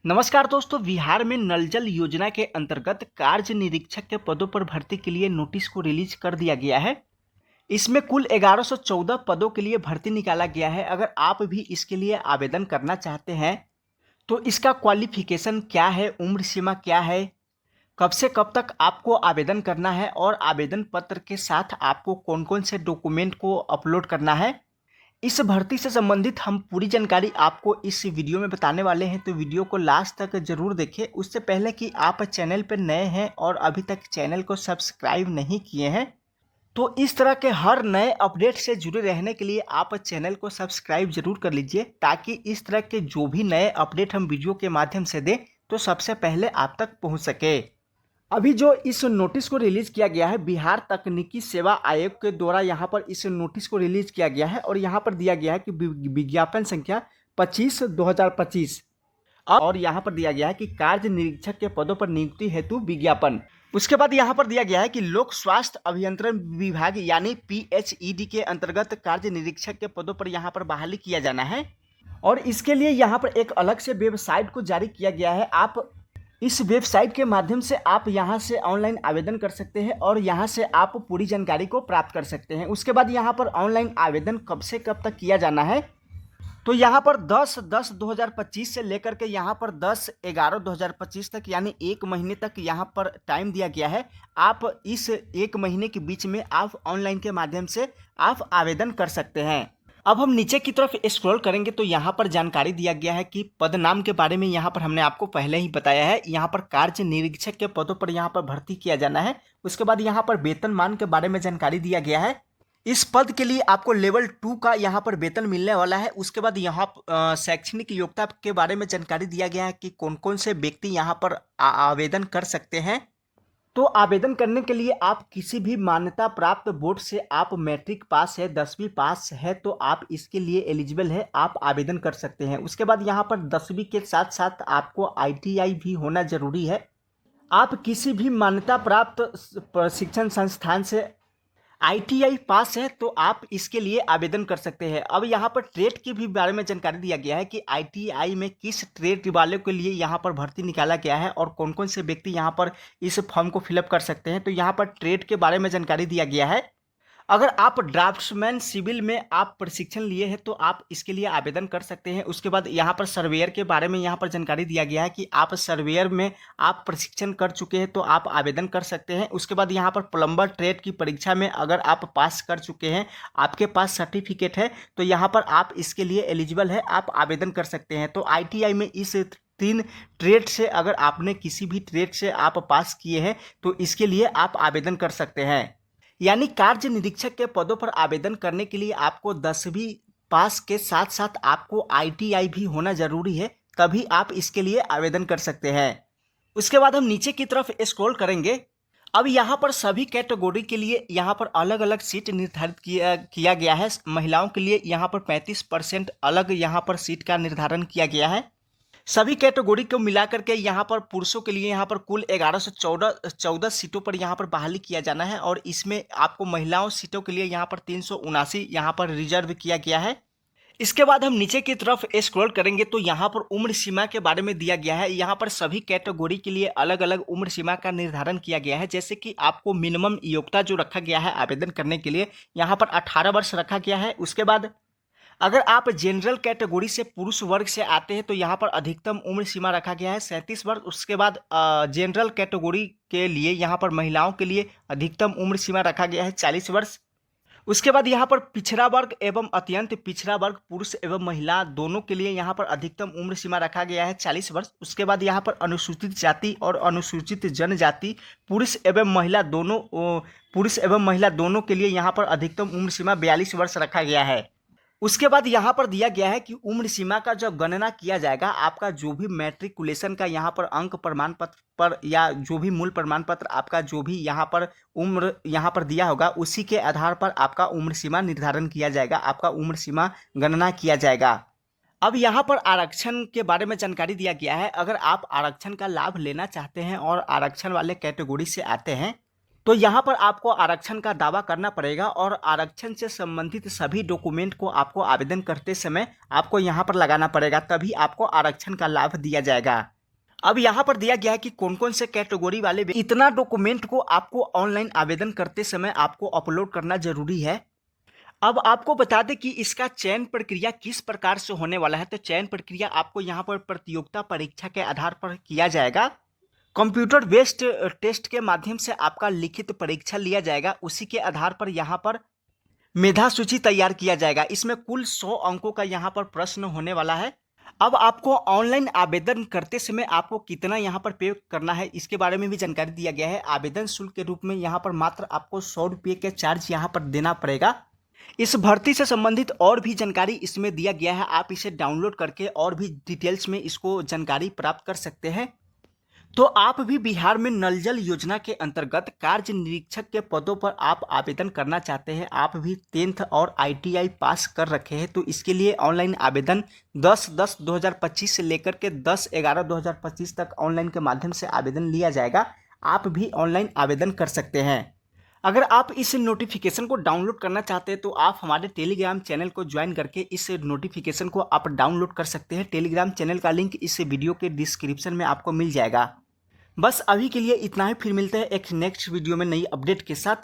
नमस्कार दोस्तों, बिहार में नल जल योजना के अंतर्गत कार्य निरीक्षक के पदों पर भर्ती के लिए नोटिस को रिलीज कर दिया गया है। इसमें कुल 1114 पदों के लिए भर्ती निकाला गया है। अगर आप भी इसके लिए आवेदन करना चाहते हैं तो इसका क्वालिफिकेशन क्या है, उम्र सीमा क्या है, कब से कब तक आपको आवेदन करना है और आवेदन पत्र के साथ आपको कौन कौन से डॉक्यूमेंट को अपलोड करना है, इस भर्ती से संबंधित हम पूरी जानकारी आपको इस वीडियो में बताने वाले हैं। तो वीडियो को लास्ट तक जरूर देखें। उससे पहले कि आप चैनल पर नए हैं और अभी तक चैनल को सब्सक्राइब नहीं किए हैं तो इस तरह के हर नए अपडेट से जुड़े रहने के लिए आप चैनल को सब्सक्राइब जरूर कर लीजिए, ताकि इस तरह के जो भी नए अपडेट हम वीडियो के माध्यम से दें तो सबसे पहले आप तक पहुंच सके। अभी जो इस नोटिस को रिलीज किया गया है, बिहार तकनीकी सेवा आयोग के द्वारा यहाँ पर इस नोटिस को रिलीज किया गया है और यहाँ पर दिया गया है कि विज्ञापन संख्या 25/2025 और यहाँ पर दिया गया है कि कार्य निरीक्षक के पदों पर नियुक्ति हेतु विज्ञापन। उसके बाद यहाँ पर दिया गया है कि लोक स्वास्थ्य अभियंत्रण विभाग यानी PHED के अंतर्गत कार्य निरीक्षक के पदों पर यहाँ पर बहाली किया जाना है और इसके लिए यहाँ पर एक अलग से वेबसाइट को जारी किया गया है। आप इस वेबसाइट के माध्यम से आप यहां से ऑनलाइन आवेदन कर सकते हैं और यहां से आप पूरी जानकारी को प्राप्त कर सकते हैं। उसके बाद यहां पर ऑनलाइन आवेदन कब से कब तक किया जाना है, तो यहां पर 10/10/2025 से लेकर के यहां पर 10/11/2025 तक यानी 1 महीने तक यहां पर टाइम दिया गया है। आप इस 1 महीने के बीच में आप ऑनलाइन के माध्यम से आप आवेदन कर सकते हैं। अब हम नीचे की तरफ स्क्रॉल करेंगे तो यहाँ पर जानकारी दिया गया है कि पद नाम के बारे में यहाँ पर हमने आपको पहले ही बताया है। यहाँ पर कार्य निरीक्षक के पदों पर यहाँ पर भर्ती किया जाना है। उसके बाद यहाँ पर वेतनमान के बारे में जानकारी दिया गया है। इस पद के लिए आपको लेवल 2 का यहाँ पर वेतन मिलने वाला है। उसके बाद यहाँ शैक्षणिक योग्यता के बारे में जानकारी दिया गया है कि कौन कौन से व्यक्ति यहाँ पर आवेदन कर सकते हैं। तो आवेदन करने के लिए आप किसी भी मान्यता प्राप्त बोर्ड से आप मैट्रिक पास है, 10वीं पास है तो आप इसके लिए एलिजिबल है, आप आवेदन कर सकते हैं। उसके बाद यहाँ पर 10वीं के साथ साथ आपको ITI भी होना जरूरी है। आप किसी भी मान्यता प्राप्त प्रशिक्षण संस्थान से ITI पास है तो आप इसके लिए आवेदन कर सकते हैं। अब यहाँ पर ट्रेड के भी बारे में जानकारी दिया गया है कि ITI में किस ट्रेड वाले के लिए यहाँ पर भर्ती निकाला गया है और कौन कौन से व्यक्ति यहाँ पर इस फॉर्म को फिलअप कर सकते हैं। तो यहाँ पर ट्रेड के बारे में जानकारी दिया गया है। अगर आप ड्राफ्ट्समैन सिविल में आप प्रशिक्षण लिए हैं तो आप इसके लिए आवेदन कर सकते हैं। उसके बाद यहाँ पर सर्वेयर के बारे में यहाँ पर जानकारी दिया गया है कि आप सर्वेयर में आप प्रशिक्षण कर चुके हैं तो आप आवेदन कर सकते हैं। उसके बाद यहाँ पर प्लम्बर ट्रेड की परीक्षा में अगर आप पास कर चुके हैं, आपके पास सर्टिफिकेट है तो यहाँ पर आप इसके लिए एलिजिबल है, आप आवेदन कर सकते हैं। तो ITI में इस 3 ट्रेड से अगर आपने किसी भी ट्रेड से आप पास किए हैं तो इसके लिए आप आवेदन कर सकते हैं। यानी कार्य निरीक्षक के पदों पर आवेदन करने के लिए आपको 10वीं पास के साथ साथ आपको ITI भी होना जरूरी है, तभी आप इसके लिए आवेदन कर सकते हैं। उसके बाद हम नीचे की तरफ स्क्रॉल करेंगे। अब यहाँ पर सभी कैटेगरी के लिए यहाँ पर अलग अलग सीट निर्धारित किया गया है। महिलाओं के लिए यहाँ पर 35% अलग यहाँ पर सीट का निर्धारण किया गया है। सभी कैटेगरी को मिलाकर के यहाँ पर पुरुषों के लिए यहाँ पर कुल 1114 सीटों पर यहाँ पर बहाली किया जाना है और इसमें आपको महिलाओं सीटों के लिए यहाँ पर 379 यहाँ पर रिजर्व किया गया है। इसके बाद हम नीचे की तरफ स्क्रॉल करेंगे तो यहाँ पर उम्र सीमा के बारे में दिया गया है। यहाँ पर सभी कैटेगरी के लिए अलग अलग उम्र सीमा का निर्धारण किया गया है। जैसे कि आपको मिनिमम योग्यता जो रखा गया है आवेदन करने के लिए, यहाँ पर 18 वर्ष रखा गया है। उसके बाद अगर आप जनरल कैटेगरी से पुरुष वर्ग से आते हैं तो यहाँ पर अधिकतम उम्र सीमा रखा गया है 37 वर्ष। उसके बाद जनरल कैटेगरी के लिए यहाँ पर महिलाओं के लिए अधिकतम उम्र सीमा रखा गया है 40 वर्ष। उसके बाद यहाँ पर पिछड़ा वर्ग एवं अत्यंत पिछड़ा वर्ग पुरुष एवं महिला दोनों के लिए यहाँ पर अधिकतम उम्र सीमा रखा गया है 40 वर्ष। उसके बाद यहाँ पर अनुसूचित जाति और अनुसूचित जनजाति पुरुष एवं महिला दोनों के लिए यहाँ पर अधिकतम उम्र सीमा 42 वर्ष रखा गया है। उसके बाद यहाँ पर दिया गया है कि उम्र सीमा का जब गणना किया जाएगा, आपका जो भी मैट्रिकुलेशन का यहाँ पर अंक प्रमाण पत्र पर या जो भी मूल प्रमाण पत्र आपका जो भी यहाँ पर उम्र यहाँ पर दिया होगा, उसी के आधार पर आपका उम्र सीमा निर्धारण किया जाएगा, आपका उम्र सीमा गणना किया जाएगा। अब यहाँ पर आरक्षण के बारे में जानकारी दिया गया है। अगर आप आरक्षण का लाभ लेना चाहते हैं और आरक्षण वाले कैटेगरी से आते हैं तो यहाँ पर आपको आरक्षण का दावा करना पड़ेगा और आरक्षण से संबंधित सभी डॉक्यूमेंट को आपको आवेदन करते समय आपको यहाँ पर लगाना पड़ेगा, तभी आपको आरक्षण का लाभ दिया जाएगा। अब यहाँ पर दिया गया है कि कौन कौन से कैटेगरी वाले इतना डॉक्यूमेंट को आपको ऑनलाइन आवेदन करते समय आपको अपलोड करना जरूरी है। अब आपको बता दें कि इसका चयन प्रक्रिया किस प्रकार से होने वाला है। तो चयन प्रक्रिया आपको यहाँ पर प्रतियोगिता परीक्षा के आधार पर किया जाएगा। कंप्यूटर बेस्ड टेस्ट के माध्यम से आपका लिखित परीक्षा लिया जाएगा। उसी के आधार पर यहाँ पर मेधा सूची तैयार किया जाएगा। इसमें कुल 100 अंकों का यहाँ पर प्रश्न होने वाला है। अब आपको ऑनलाइन आवेदन करते समय आपको कितना यहाँ पर पे करना है इसके बारे में भी जानकारी दिया गया है। आवेदन शुल्क के रूप में यहाँ पर मात्र आपको 100 रुपये के चार्ज यहाँ पर देना पड़ेगा। इस भर्ती से संबंधित और भी जानकारी इसमें दिया गया है। आप इसे डाउनलोड करके और भी डिटेल्स में इसको जानकारी प्राप्त कर सकते हैं। तो आप भी बिहार में नल जल योजना के अंतर्गत कार्य निरीक्षक के पदों पर आप आवेदन करना चाहते हैं, आप भी 10th और ITI पास कर रखे हैं, तो इसके लिए ऑनलाइन आवेदन 10/10/2025 से लेकर के 10/11/2025 तक ऑनलाइन के माध्यम से आवेदन लिया जाएगा। आप भी ऑनलाइन आवेदन कर सकते हैं। अगर आप इस नोटिफिकेशन को डाउनलोड करना चाहते हैं तो आप हमारे टेलीग्राम चैनल को ज्वाइन करके इस नोटिफिकेशन को आप डाउनलोड कर सकते हैं। टेलीग्राम चैनल का लिंक इस वीडियो के डिस्क्रिप्शन में आपको मिल जाएगा। बस अभी के लिए इतना ही, फिर मिलते हैं एक नेक्स्ट वीडियो में नई अपडेट के साथ।